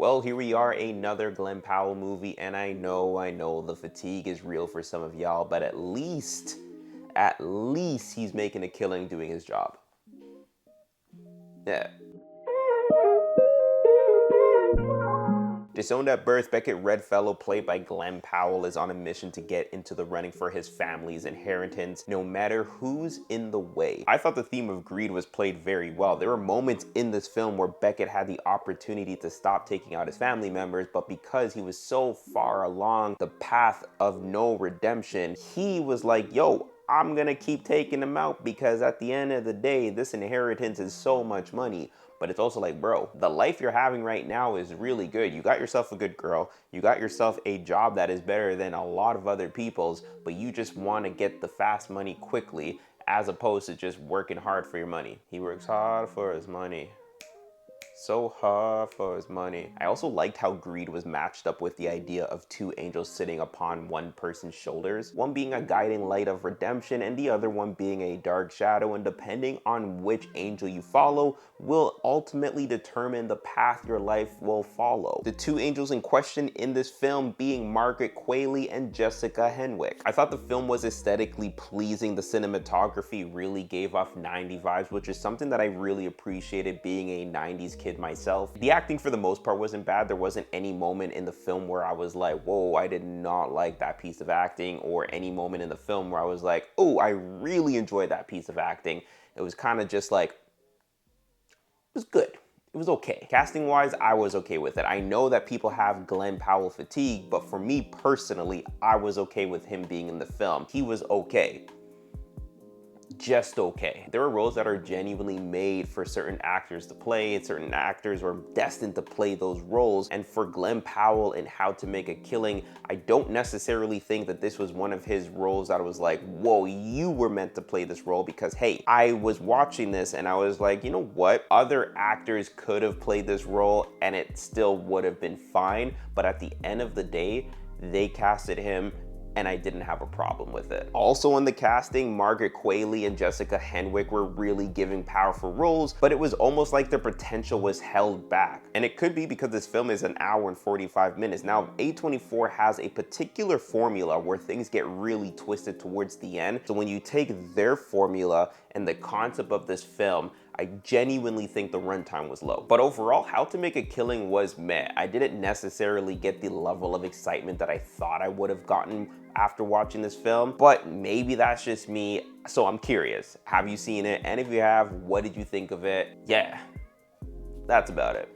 Well, here we are, another Glen Powell movie, and I know, the fatigue is real for some of y'all, but at least he's making a killing doing his job. Yeah. Disowned at birth, Beckett Redfellow, played by Glen Powell, is on a mission to get into the running for his family's inheritance, no matter who's in the way. I thought the theme of greed was played very well. There were moments in this film where Beckett had the opportunity to stop taking out his family members, but because he was so far along the path of no redemption, he was like, yo, I'm gonna keep taking them out because at the end of the day, this inheritance is so much money. But it's also like, bro, the life you're having right now is really good. You got yourself a good girl. You got yourself a job that is better than a lot of other people's, but you just want to get the fast money quickly as opposed to just working hard for your money. He works hard for his money. So hard for his money. I also liked how greed was matched up with the idea of two angels sitting upon one person's shoulders, one being a guiding light of redemption and the other one being a dark shadow, and depending on which angel you follow will ultimately determine the path your life will follow. The two angels in question in this film being Margaret Qualley and Jessica Henwick. I thought the film was aesthetically pleasing. The cinematography really gave off 90s vibes, which is something that I really appreciated being a 90s kid myself. The acting for the most part wasn't bad. There wasn't any moment in the film where I was like, whoa, I did not like that piece of acting, or any moment in the film where I was like, oh, I really enjoyed that piece of acting. It was kind of just like, it was good. It was okay. Casting wise, I was okay with it. I know that people have Glen Powell fatigue, but for me personally, I was okay with him being in the film. He was okay. Just okay. There are roles that are genuinely made for certain actors to play, and certain actors are destined to play those roles. And for Glen Powell in How to Make a Killing, I don't necessarily think that this was one of his roles that I was like, whoa, you were meant to play this role, because hey, I was watching this and I was like, you know what? Other actors could have played this role and it still would have been fine. But at the end of the day, they casted him and I didn't have a problem with it. Also in the casting, Margaret Qualley and Jessica Henwick were really giving powerful roles, but it was almost like their potential was held back. And it could be because this film is an hour and 45 minutes. Now, A24 has a particular formula where things get really twisted towards the end. So when you take their formula and the concept of this film, I genuinely think the runtime was low. But overall, How to Make a Killing was meh. I didn't necessarily get the level of excitement that I thought I would have gotten after watching this film, but maybe that's just me. So I'm curious, have you seen it? And if you have, what did you think of it? Yeah, that's about it.